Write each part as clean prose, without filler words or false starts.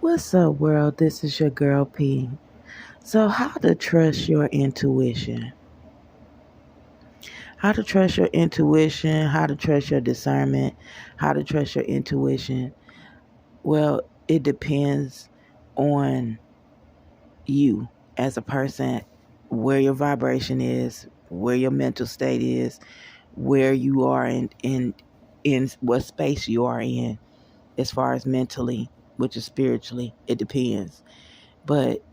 What's up, world? This is your girl P. So, how to trust your intuition? How to trust your intuition? How to trust your discernment? How to trust your intuition? Well, it depends on you as a person, where your vibration is, where your mental state is, where you are in what space you are in, as far as mentally, which is spiritually. It depends, but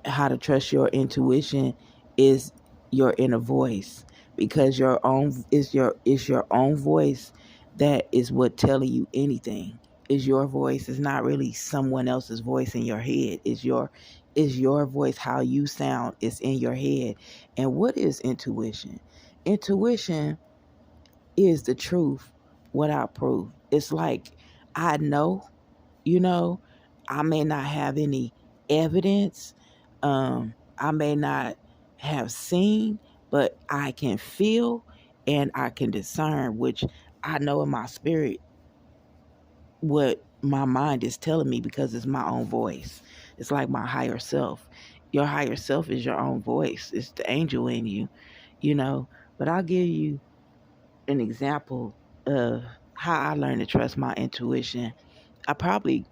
how to trust your intuition is your inner voice, because your own is your own voice that is what telling you anything. Is your voice. Is not really someone else's voice in your head. Is your voice. How you sound is in your head. And what is intuition? Intuition is the truth without proof. It's like, I know, you know, I may not have any evidence. I may not have seen, but I can feel and I can discern, which I know in my spirit what my mind is telling me, because it's my own voice. It's like my higher self. Your higher self is your own voice. It's the angel in you, you know. But I'll give you an example of how I learned to trust my intuition. I probably,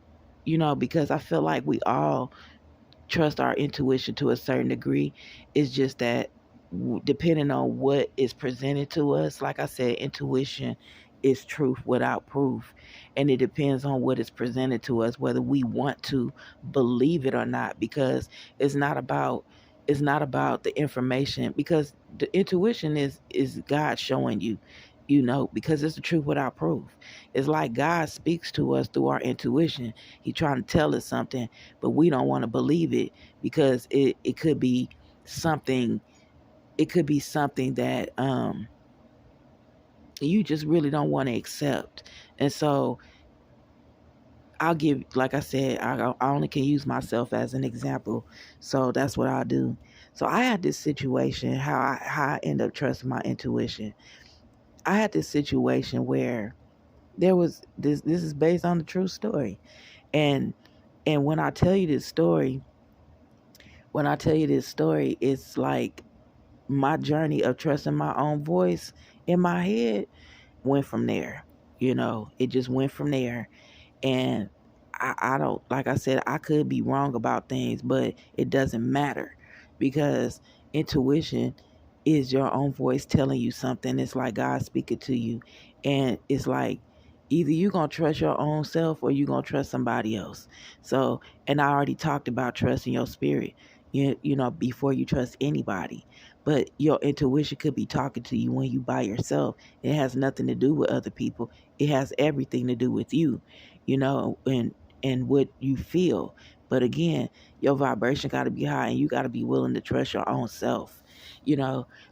because I feel like we all trust our intuition to a certain degree. It's just that depending on what is presented to us, like I said, intuition is truth without proof. And it depends on what is presented to us, whether we want to believe it or not, because it's not about the information, because the intuition is God showing you, because it's the truth without proof. It's like God speaks to us through our intuition. He trying to tell us something, but we don't want to believe it, because it could be something. It could be something that you just really don't want to accept. And so I'll give, like I said, I only can use myself as an example. So that's what I'll do. So I had this situation, how I end up trusting my intuition. I had this situation where there was this is based on the true story. And when I tell you this story, it's like my journey of trusting my own voice in my head went from there. It just went from there. And I don't, like I said, I could be wrong about things, but it doesn't matter, because intuition is your own voice telling you something. It's like God speaking to you. And it's like, either you're going to trust your own self or you're going to trust somebody else. So, and I already talked about trusting your spirit, before you trust anybody. But your intuition could be talking to you when you by yourself. It has nothing to do with other people. It has everything to do with you, and what you feel. But again, your vibration got to be high, and you got to be willing to trust your own self,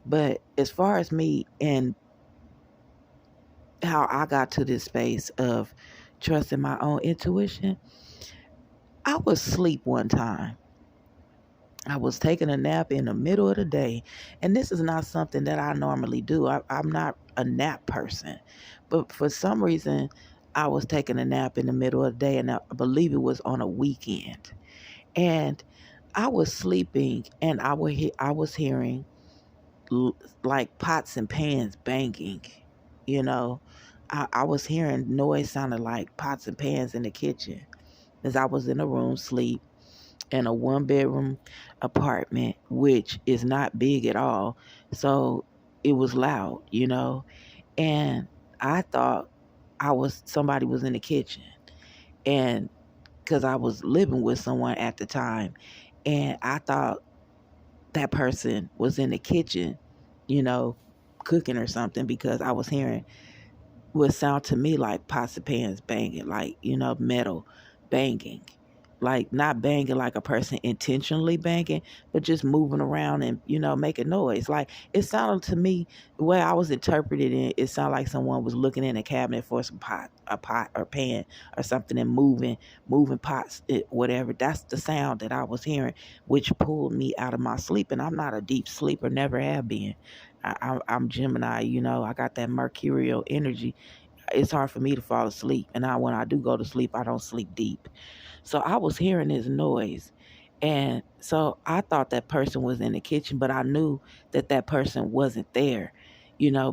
But as far as me and how I got to this space of trusting my own intuition, I was asleep one time. I was taking a nap in the middle of the day. And this is not something that I normally do. I'm not a nap person. But for some reason, I was taking a nap in the middle of the day, and I believe it was on a weekend. And I was sleeping, and I was hearing like pots and pans banging. You know, I was hearing noise sounding like pots and pans in the kitchen, as I was in a room sleep, in a 1 bedroom apartment, which is not big at all. So it was loud. And I thought somebody was in the kitchen, and because I was living with someone at the time, and I thought that person was in the kitchen, you know, cooking or something, because I was hearing what sound to me like pots and pans banging, like, metal banging. Like, not banging like a person intentionally banging, but just moving around and, making noise. Like, it sounded to me, the way I was interpreting it, it sounded like someone was looking in a cabinet for a pot or pan or something, and moving pots, whatever. That's the sound that I was hearing, which pulled me out of my sleep. And I'm not a deep sleeper, never have been. I'm Gemini, I got that mercurial energy. It's hard for me to fall asleep. And when I do go to sleep, I don't sleep deep. So I was hearing this noise. And so I thought that person was in the kitchen, but I knew that that person wasn't there.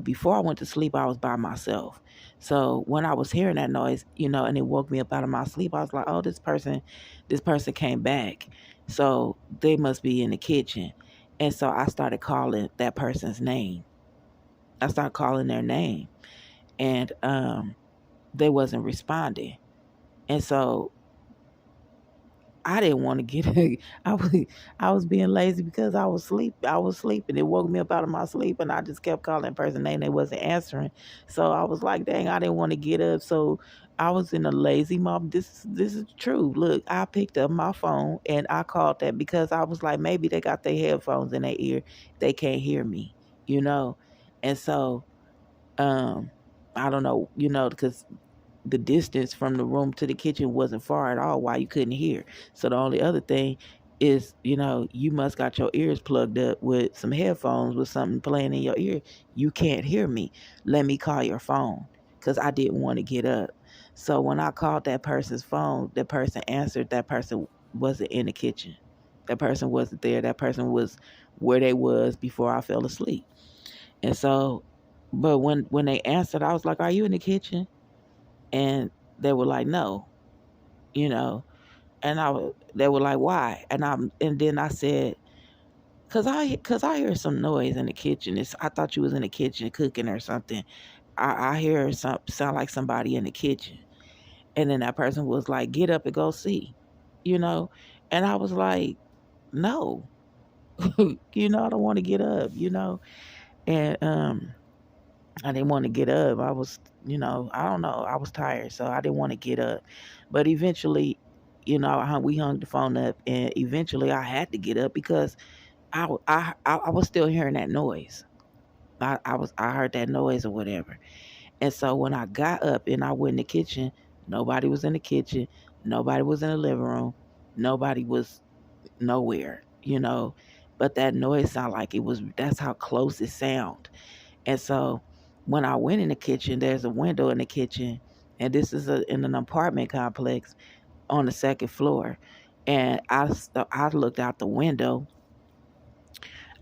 Before I went to sleep, I was by myself. So when I was hearing that noise, and it woke me up out of my sleep, I was like, oh, this person came back. So they must be in the kitchen. And so I started calling that person's name. I started calling their name, and they wasn't responding. And so I didn't want to get I was I was being lazy because I was sleeping. It woke me up out of my sleep, and I just kept calling that person name. They wasn't answering. So I was like, dang, I didn't want to get up. So I was in a lazy mode. This is true. Look, I picked up my phone and I called that because I was like, maybe they got their headphones in their ear. They can't hear me, you know? And so um I don't know, because the distance from the room to the kitchen wasn't far at all, why you couldn't hear. So the only other thing is, you must got your ears plugged up with some headphones with something playing in your ear. You can't hear me. Let me call your phone, because I didn't want to get up. So when I called that person's phone, that person answered. That person wasn't in the kitchen. That person wasn't there. That person was where they was before I fell asleep. And so, but when they answered, I was like, "Are you in the kitchen?" And they were like, "No," you know. And they were like, "Why?" And then I said, "Cause I hear some noise in the kitchen. I thought you was in the kitchen cooking or something. I hear sound like somebody in the kitchen." And then that person was like, "Get up and go see," you know. And I was like, "No, I don't want to get up," And I didn't want to get up. I was, I don't know. I was tired, so I didn't want to get up. But eventually, we hung the phone up, and eventually I had to get up because I was still hearing that noise. I heard that noise or whatever. And so when I got up and I went in the kitchen, nobody was in the kitchen. Nobody was in the living room. Nobody was nowhere. But that noise sounded like it was. That's how close it sounded. And so when I went in the kitchen, there's a window in the kitchen, and this is in an apartment complex on the second floor. And I looked out the window.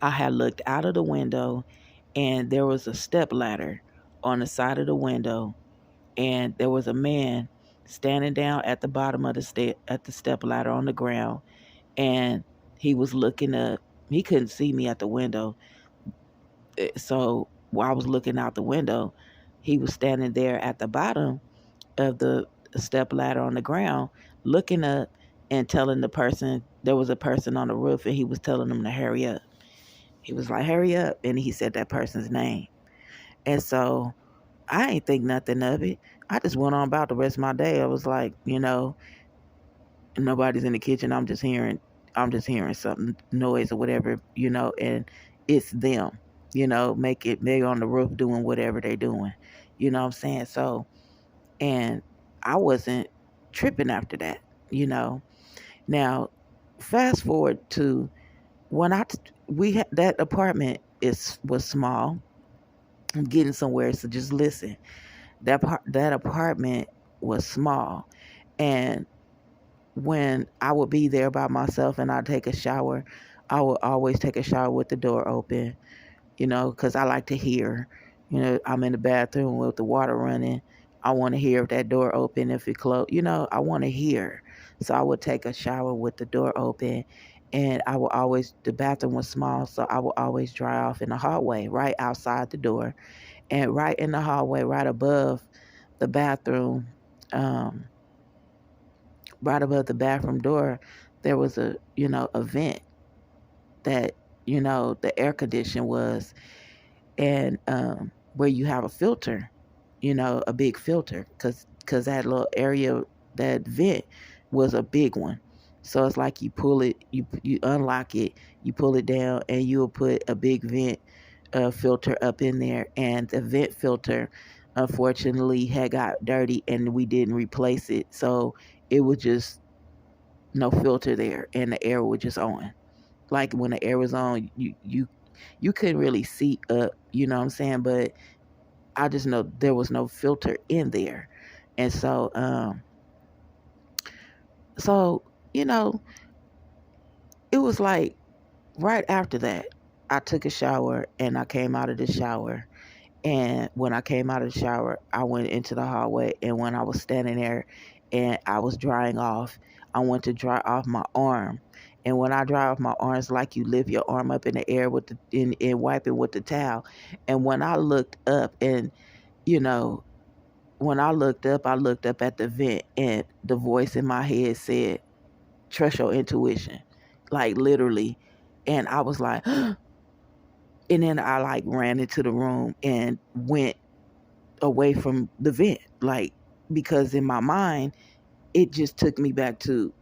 I had looked out of the window, and there was a step ladder on the side of the window, and there was a man standing down at the bottom of the step ladder on the ground, and he was looking up. He couldn't see me at the window, so while I was looking out the window, he was standing there at the bottom of the step ladder on the ground, looking up and telling the person, there was a person on the roof, and he was telling them to hurry up. He was like, hurry up. And he said that person's name. And so I ain't think nothing of it. I just went on about the rest of my day. I was like, nobody's in the kitchen. I'm just hearing something noise or whatever, and it's them, they're on the roof doing whatever they're doing. You know what I'm saying? So, and I wasn't tripping after that, you know. Now, fast forward to when we had that apartment was small. I'm getting somewhere, so just listen. That apartment was small, and when I would be there by myself and I'd take a shower, I would always take a shower with the door open, because I like to hear. I'm in the bathroom with the water running. I want to hear if that door open, if it closed. I want to hear. So I would take a shower with the door open, and the bathroom was small, so I would always dry off in the hallway right outside the door. And right in the hallway, right above the bathroom, um, right above the bathroom door, there was a vent that, the air condition was, and where you have a filter, a big filter, because that little area, that vent was a big one. So it's like you pull it, you unlock it, you pull it down, and you'll put a big vent filter up in there. And the vent filter, unfortunately, had got dirty, and we didn't replace it. So it was just no filter there, and the air was just on. Like when the air was on, you couldn't really see up, you know what I'm saying? But I just know there was no filter in there. And so So, you know, it was like right after that, I took a shower and I came out of the shower. And when I came out of the shower, I went into the hallway. And when I was standing there and I was drying off, I went to dry off my arm. And when I dry off my arm, it's like you lift your arm up in the air with and wipe it with the towel. And when I looked up, and you know, when I looked up at the vent, and the voice in my head said, "Trust your intuition," like literally. And I was like, and then I like ran into the room and went away from the vent, like, because in my mind it just took me back to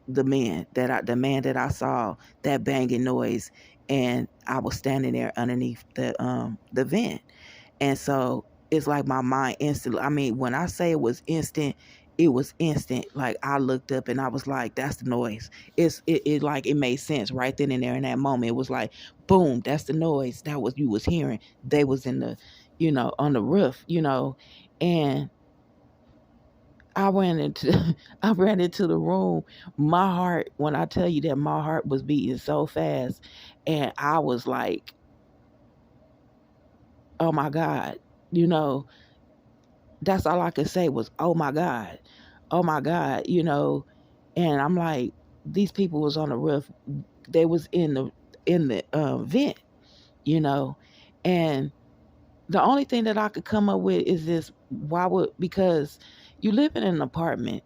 the man that I saw, that banging noise, and I was standing there underneath the vent. And so it's like my mind instantly, I mean, when I say it was instant, it was instant. Like I looked up and I was like, that's the noise. It like it made sense right then and there in that moment. It was like, boom, that's the noise. That was you was hearing. They was in the, on the roof. And I ran into I ran into the room. My heart, when I tell you that my heart was beating so fast, and I was like, oh my God, you know, that's all I could say was, "Oh my God, oh my God." And I'm like, these people was on the roof. They was in the vent, you know, and the only thing that I could come up with is this: why would because you live in an apartment,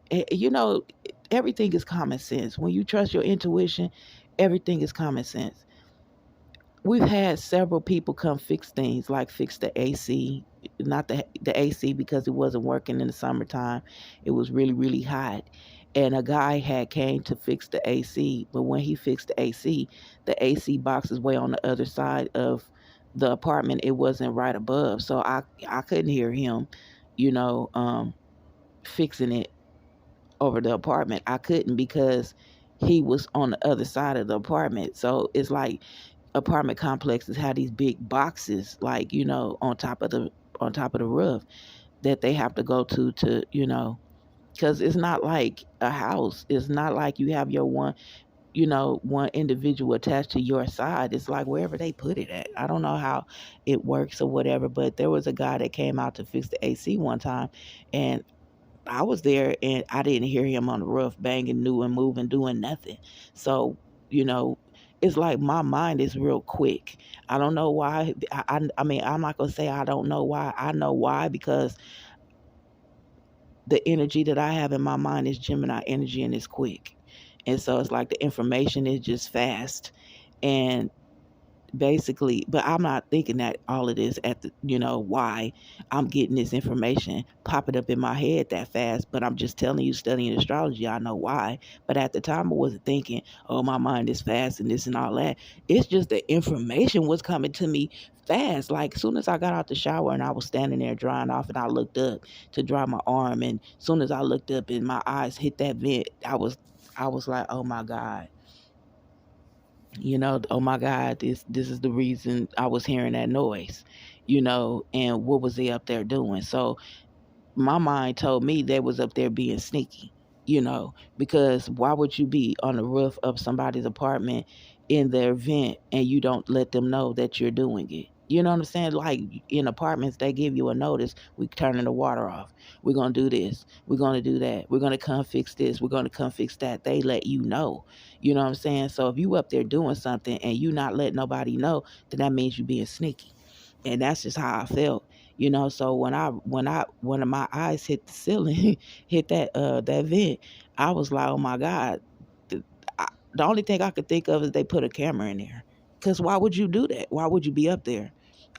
everything is common sense. When you trust your intuition, everything is common sense. We've had several people come fix things, like fix the AC, not the AC because it wasn't working in the summertime. It was really really hot, and a guy had came to fix the AC. But when he fixed the AC box is way on the other side of the apartment. It wasn't right above, so I couldn't hear him, you know, fixing it over the apartment. I couldn't because he was on the other side of the apartment. So it's like apartment complexes have these big boxes, like, on top of the roof, that they have to go to, because it's not like a house. It's not like you have your one individual attached to your side. It's like wherever they put it at. I don't know how it works or whatever, but there was a guy that came out to fix the AC one time, and I was there and I didn't hear him on the roof banging, new and moving, doing nothing. So, you know, it's like my mind is real quick. I don't know why. I mean, I'm not going to say I don't know why. I know why, because the energy that I have in my mind is Gemini energy, and it's quick. And so it's like the information is just fast. And basically, but I'm not thinking that all of this why I'm getting this information popping up in my head that fast. But I'm just telling you, studying astrology, I know why. But at the time I wasn't thinking, oh, my mind is fast and this and all that. It's just the information was coming to me fast. Like as soon as I got out the shower and I was standing there drying off, and I looked up to dry my arm, and as soon as I looked up and my eyes hit that vent, I was like, oh my God, oh my God, this is the reason I was hearing that noise, and what was they up there doing? So my mind told me they was up there being sneaky, because why would you be on the roof of somebody's apartment in their vent and you don't let them know that you're doing it? You know what I'm saying? Like in apartments, they give you a notice. We turning the water off. We're gonna do this. We're gonna do that. We're gonna come fix this. We're gonna come fix that. They let you know. You know what I'm saying? So if you up there doing something and you not letting nobody know, then that means you being sneaky. And that's just how I felt. So when my eyes hit the ceiling, hit that vent, I was like, oh my God. the, the only thing I could think of is they put a camera in there, because why would you do that? Why would you be up there?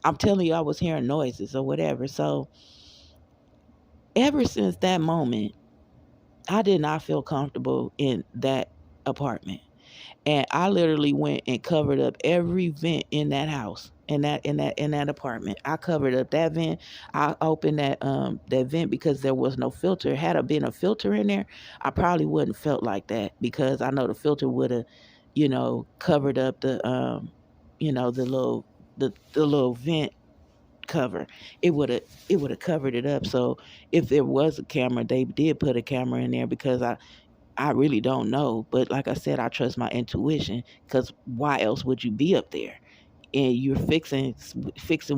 I'm telling you, I was hearing noises or whatever. So ever since that moment, I did not feel comfortable in that apartment. And I literally went and covered up every vent in that house, in that apartment. I covered up that vent. I opened that vent because there was no filter. Had there been a filter in there, I probably wouldn't felt like that, because I know the filter would have, covered up the little vent cover. It would have covered it up. So if there was a camera, they did put a camera in there, because I really don't know. But like I said, I trust my intuition, because why else would you be up there? And you're fixing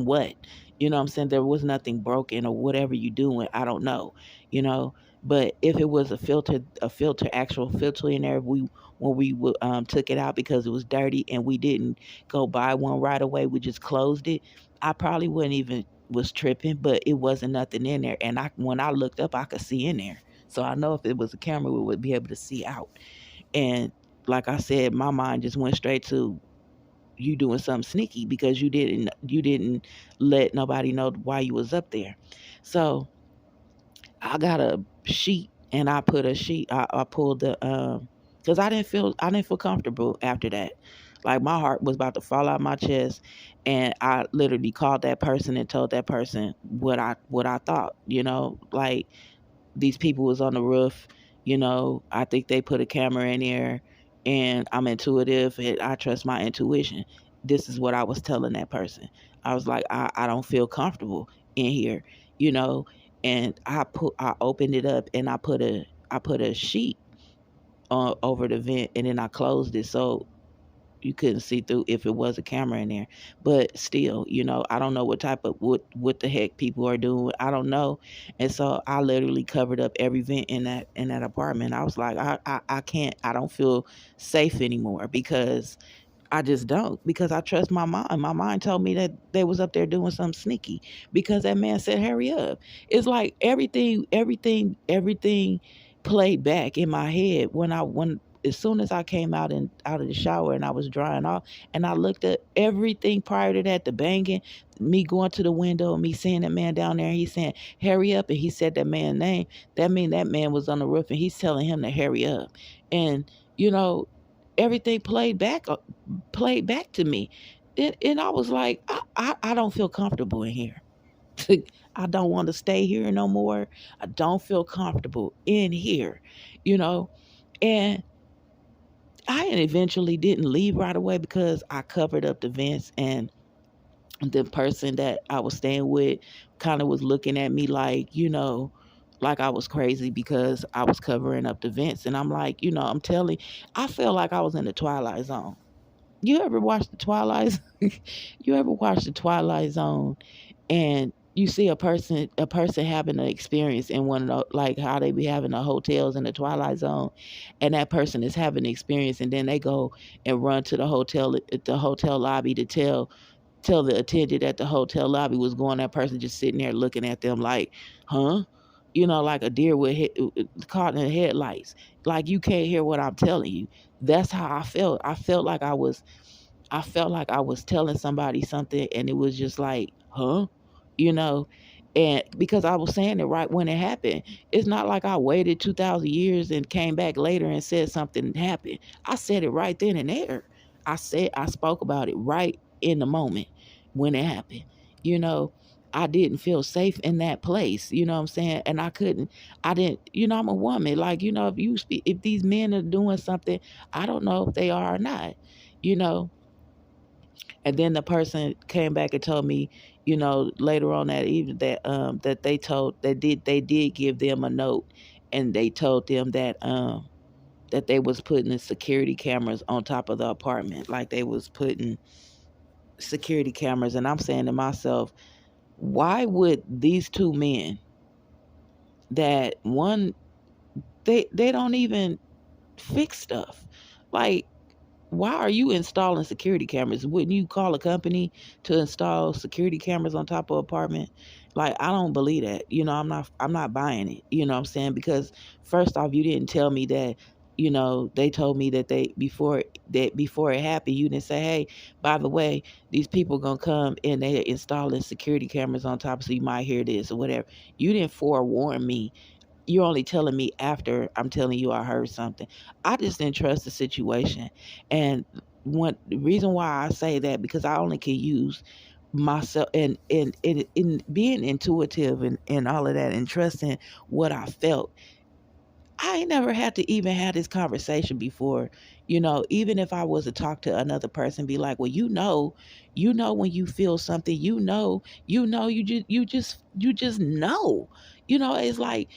what? You know what I'm saying? There was nothing broken or whatever you doing. I don't know, you know. But if it was actual filter in there, when we took it out because it was dirty and we didn't go buy one right away, we just closed it. I probably wouldn't even was tripping, but it wasn't nothing in there. And when I looked up, I could see in there. So I know if it was a camera, we would be able to see out. And like I said, my mind just went straight to you doing something sneaky because you didn't let nobody know why you was up there. So I got a sheet and I put a sheet. I pulled the because I didn't feel comfortable after that. Like my heart was about to fall out my chest, and I literally called that person and told that person what I thought. Like these people was on the roof. I think they put a camera in there, and I'm intuitive and I trust my intuition. This is what I was telling that person. I was like, I don't feel comfortable in here, you know, and I opened it up and I put a sheet over the vent, and then I closed it so you couldn't see through if it was a camera in there. But still, I don't know what the heck people are doing. I don't know. And so I literally covered up every vent in that apartment. I was like, I can't, I don't feel safe anymore, because I trust my mind. My mind told me that they was up there doing something sneaky, because that man said, hurry up. It's like everything played back in my head when as soon as I came out of the shower and I was drying off, and I looked at everything prior to that, the banging, me going to the window, me seeing that man down there, and he's saying, hurry up, and he said that man's name. That mean that man was on the roof and he's telling him to hurry up. And you know, everything played back to me. And I was like, I don't feel comfortable in here. I don't want to stay here no more. I don't feel comfortable in here, you know. And I eventually didn't leave right away because I covered up the vents, and the person that I was staying with kind of was looking at me like, like I was crazy because I was covering up the vents. And I'm like, I felt like I was in the Twilight Zone. You ever watch the Twilight? You ever watch the Twilight Zone, and you see a person having an experience in one of the, like how they be having the hotels in the Twilight Zone, and that person is having an experience, and then they go and run to the hotel lobby to tell the attendant at the hotel lobby was going. That person just sitting there looking at them like, huh? Like a deer caught in the headlights. Like, you can't hear what I'm telling you. That's how I felt. I felt like I was telling somebody something, and it was just like, huh? You know, and because I was saying it right when it happened. It's not like I waited 2,000 years and came back later and said something happened. I said it right then and there. I spoke about it right in the moment when it happened. You know, I didn't feel safe in that place. You know what I'm saying? And I didn't, I'm a woman. Like, if these men are doing something, I don't know if they are or not, you know. And then the person came back and told me, later on that evening, that they did give them a note, and they told them that they was putting the security cameras on top of the apartment, like they was putting security cameras. And I'm saying to myself, why would these two men, that one, they don't even fix stuff, like, why are you installing security cameras? Wouldn't you call a company to install security cameras on top of apartment? Like, I don't believe that. I'm not buying it. You know what I'm saying? Because first off, you didn't tell me that, they told me that before it happened, you didn't say, hey, by the way, these people gonna come and they installing security cameras on top, so you might hear this or whatever. You didn't forewarn me. You're only telling me after I'm telling you I heard something. I just didn't trust the situation. And the reason why I say that, because I only can use myself, and in being intuitive and all of that, and trusting what I felt. I ain't never had to even have this conversation before. Even if I was to talk to another person, be like, well, when you feel something, you just know. It's like,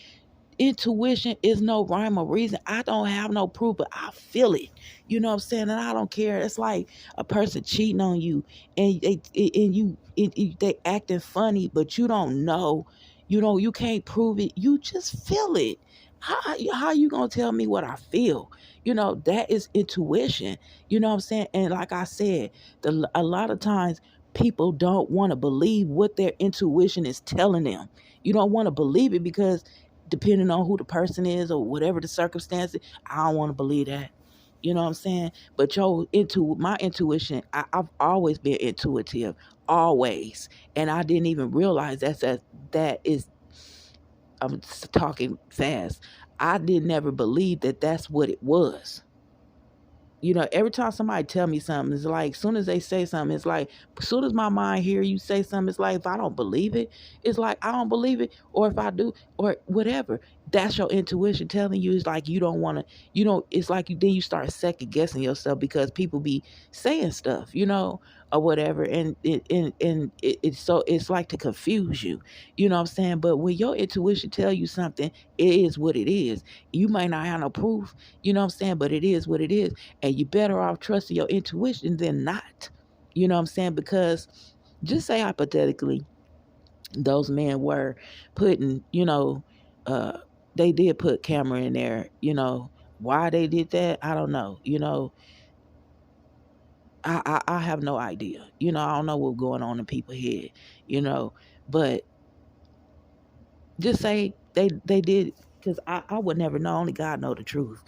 intuition is no rhyme or reason. I don't have no proof, but I feel it. You know what I'm saying? And I don't care. It's like a person cheating on you, and they acting funny, but you don't know. You can't prove it. You just feel it. How you gonna tell me what I feel? That is intuition. You know what I'm saying? And like I said, a lot of times people don't want to believe what their intuition is telling them. You don't want to believe it because depending on who the person is or whatever the circumstances, I don't want to believe that. You know what I'm saying? But my intuition, I've always been intuitive, always, and I didn't even realize that is. I'm talking fast. I did never believe that that's what it was. Every time somebody tell me something, it's like, as soon as they say something, it's like, as soon as my mind hear you say something, it's like, if I don't believe it, it's like, I don't believe it. Or if I do, or whatever, that's your intuition telling you. It's like, you don't want to, it's like then you start second guessing yourself because people be saying stuff, or whatever. And it's like to confuse you, you know what I'm saying? But when your intuition tell you something, it is what it is. You might not have no proof, you know what I'm saying? But it is what it is. And you're better off trusting your intuition than not. You know what I'm saying? Because just say hypothetically, those men were putting, they did put camera in there, why they did that, I don't know. I have no idea. I don't know what's going on in people's head, but just say they did, because I would never know. Only God know the truth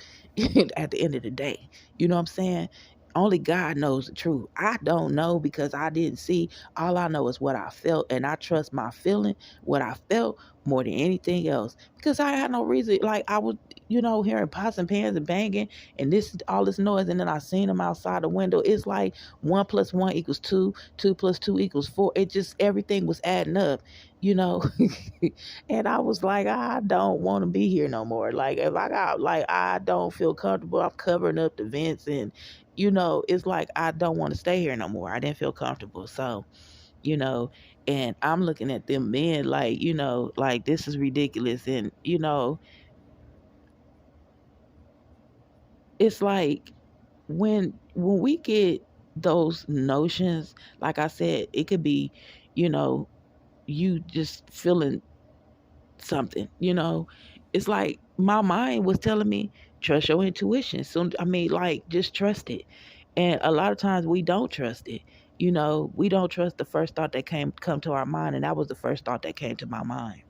at the end of the day. You know what I'm saying? Only God knows the truth. I don't know because I didn't see. All I know is what I felt, and I trust my feeling, what I felt, more than anything else. Because I had no reason. Like, I was, hearing pots and pans and banging, and all this noise, and then I seen them outside the window. It's like 1+1=2, 2+2=4. It just, everything was adding up, you know. And I was like, I don't want to be here no more. Like, if I don't feel comfortable, I'm covering up the vents, and it's like, I don't want to stay here no more. I didn't feel comfortable. So, you know, and I'm looking at them men like, like, this is ridiculous. And, it's like, when we get those notions, like I said, it could be, you know, you just feeling something, it's like my mind was telling me, trust your intuition. So I mean, like, just trust it. And a lot of times we don't trust it. We don't trust the first thought that come to our mind, and that was the first thought that came to my mind.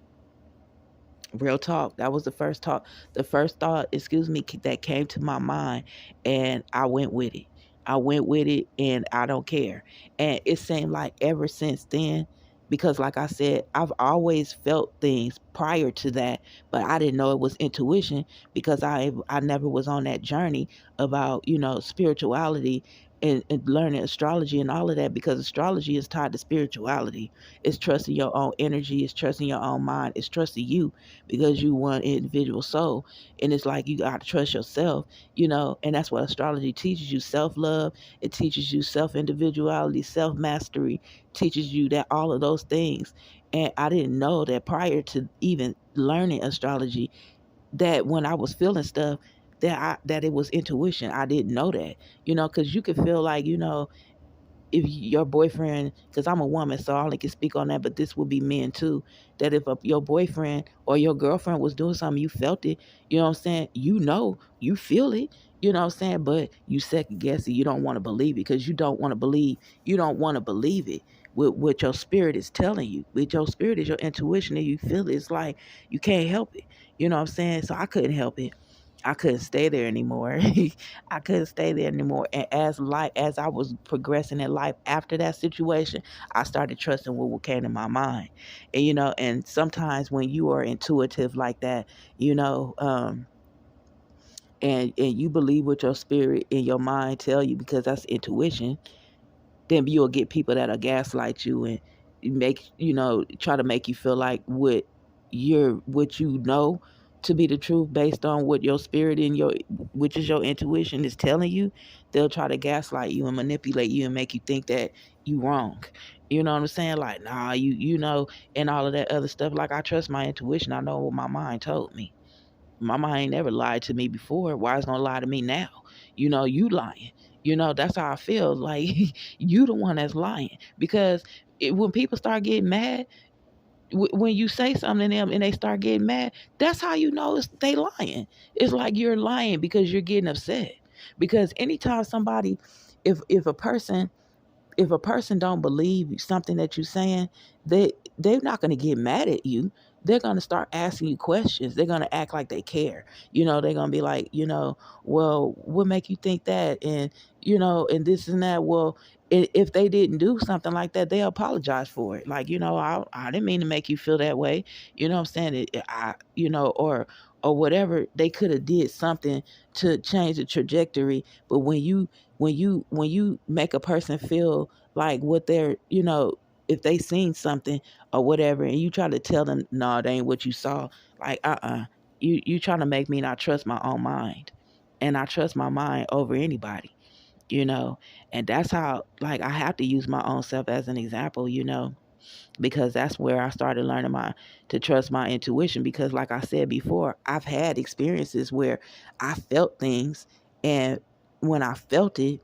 Real talk. That was the first thought, excuse me, that came to my mind, and I went with it. And I don't care. And it seemed like ever since then, because like I said, I've always felt things prior to that, but I didn't know it was intuition because I never was on that journey about, spirituality and learning astrology and all of that, because astrology is tied to spirituality. It's trusting your own energy, it's trusting your own mind, it's trusting you, because you one individual soul. And it's like, you got to trust yourself, and that's what astrology teaches you: self-love. It teaches you self-individuality, self-mastery, teaches you that, all of those things. And I didn't know that prior to even learning astrology, that when I was feeling stuff, that it was intuition. I didn't know that, because you could feel like, if your boyfriend, because I'm a woman, so I only can speak on that, but this would be men too, that if your boyfriend or your girlfriend was doing something, you felt it, you know what I'm saying? You feel it, you know what I'm saying? But you second guess it. You don't want to believe it because you don't want to believe it with what your spirit is telling you. With your spirit is your intuition, and you feel it. It's like you can't help it. You know what I'm saying? So I couldn't help it. I couldn't stay there anymore. I couldn't stay there anymore. And as I was progressing in life after that situation, I started trusting what came to my mind. And and sometimes when you are intuitive like that, and you believe what your spirit and your mind tell you, because that's intuition, then you'll get people that'll gaslight you and try to make you feel like what you know to be the truth, based on what your spirit and which is your intuition, is telling you. They'll try to gaslight you and manipulate you and make you think that you wrong. You know what I'm saying? Like, nah, and all of that other stuff. Like, I trust my intuition. I know what my mind told me. My mama ain't never lied to me before. Why is gonna lie to me now? You lying. That's how I feel. Like you the one that's lying because when people start getting mad, when you say something to them and they start getting mad, that's how you know they lying. It's like you're lying because you're getting upset. Because anytime somebody, if a person don't believe something that you're saying, they're not going to get mad at you. They're going to start asking you questions. They're going to act like they care. They're going to be like, well, what make you think that? And this and that. Well, if they didn't do something like that, they apologize for it. Like, I didn't mean to make you feel that way. You know what I'm saying? Or whatever. They could have did something to change the trajectory. But when you make a person feel like what they're, if they seen something or whatever, and you try to tell them, no, that ain't what you saw. Like, you trying to make me not trust my own mind, and I trust my mind over anybody, and that's how, like, I have to use my own self as an example, because that's where I started learning to trust my intuition. Because, like I said before, I've had experiences where I felt things, and when I felt it,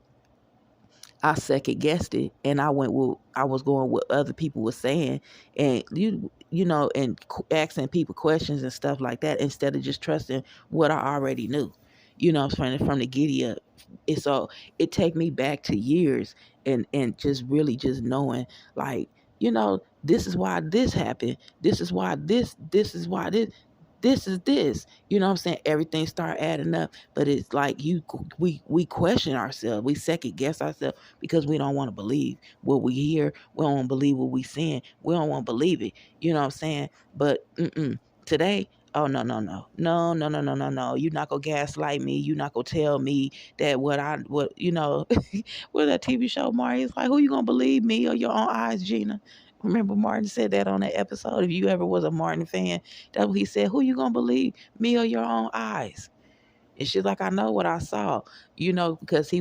I second guessed it, and I was going with other people were saying, and asking people questions and stuff like that instead of just trusting what I already knew. From the giddy up. So it take me back to years, and just really just knowing, like, this is why this happened. This is why this is why this is this. You know what I'm saying? Everything start adding up, but it's like we question ourselves. We second guess ourselves because we don't want to believe what we hear. We don't want to believe what we seeing. We don't want to believe it. You know what I'm saying? But today, oh, no, no, no, no, no, no, no, no, no. You're not gonna gaslight me. You're not gonna tell me that what what that TV show, Marty? Like, who you gonna believe, me or your own eyes, Gina? Remember Martin said that on that episode. If you ever was a Martin fan, that's what he said. Who you gonna believe, me or your own eyes? And she's like, I know what I saw, because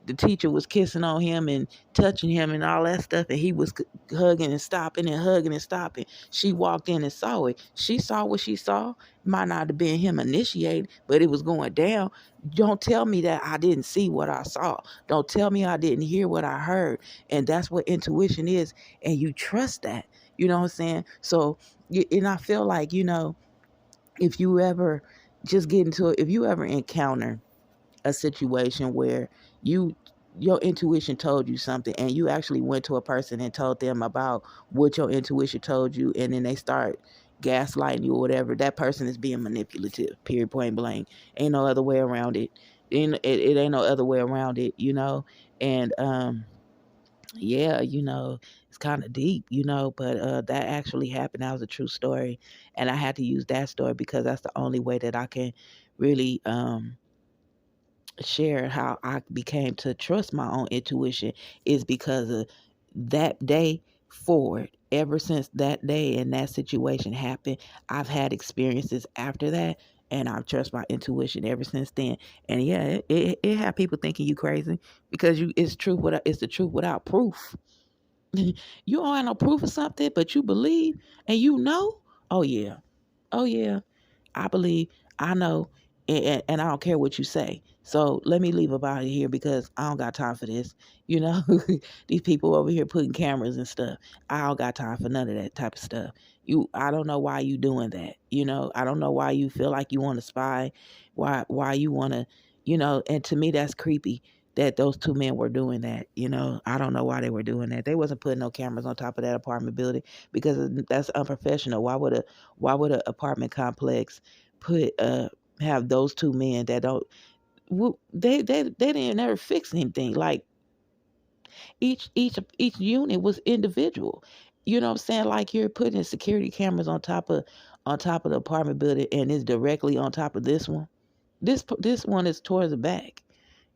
the teacher was kissing on him and touching him and all that stuff, and he was hugging and stopping and hugging and stopping. She walked in and saw it. She saw what she saw. Might not have been him initiated, but it was going down. Don't tell me that I didn't see what I saw. Don't tell me I didn't hear what I heard. And that's what intuition is. And you trust that. You know what I'm saying? So, and I feel like, if you ever if you ever encounter a situation where you your intuition told you something, and you actually went to a person and told them about what your intuition told you, and then they start gaslighting you or whatever, that person is being manipulative, period, point blank. Ain't no other way around it. It ain't no other way around it, and yeah, it's kind of deep, but that actually happened. That was a true story, and I had to use that story because that's the only way that I can really share how I became to trust my own intuition, is because of that day forward. Ever since that day and that situation happened, I've had experiences after that, and I've trust my intuition ever since then. And yeah, it had people thinking you crazy because it's the truth without proof. You don't have no proof of something, but you believe and you know. Oh yeah, oh yeah. I believe, I know, and I don't care what you say. So let me leave about it here because I don't got time for this. You know, these people over here putting cameras and stuff. I don't got time for none of that type of stuff. I don't know why you doing that. I don't know why you feel like you want to spy, why you want to, and to me that's creepy that those two men were doing that. I don't know why they were doing that. They wasn't putting no cameras on top of that apartment building because that's unprofessional. Why would an apartment complex put have those two men that don't they didn't never fix anything. Like each unit was individual. You know what I'm saying? Like you're putting security cameras on top of the apartment building, and it's directly on top of this one. This one is towards the back.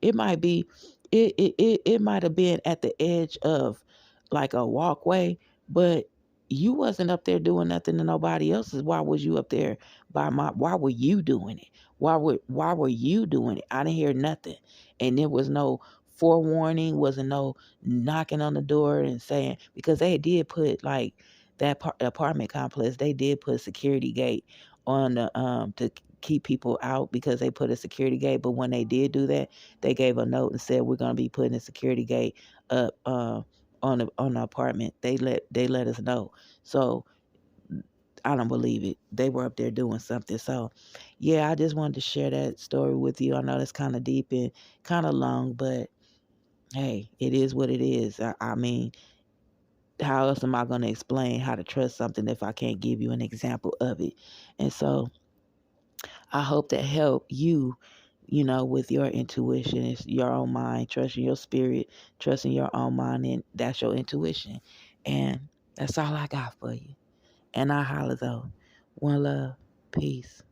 It might be it might have been at the edge of like a walkway, but you wasn't up there doing nothing to nobody else's. Why was you up there why were you doing it? Why were you doing it? I didn't hear nothing. And there was no forewarning, wasn't no knocking on the door and saying, because they did put like that apartment complex, they did put security gate on the keep people out because they put a security gate. But when they did do that, they gave a note and said we're gonna be putting a security gate up on the apartment. They let us know. So I don't believe it. They were up there doing something. So yeah, I just wanted to share that story with you. I know that's kind of deep and kind of long, but hey, it is what it is. I mean, how else am I going to explain how to trust something if I can't give you an example of it? And so I hope that help you, with your intuition. It's your own mind, trusting your spirit, trusting your own mind, and that's your intuition. And that's all I got for you. And I holler though. One love. Peace.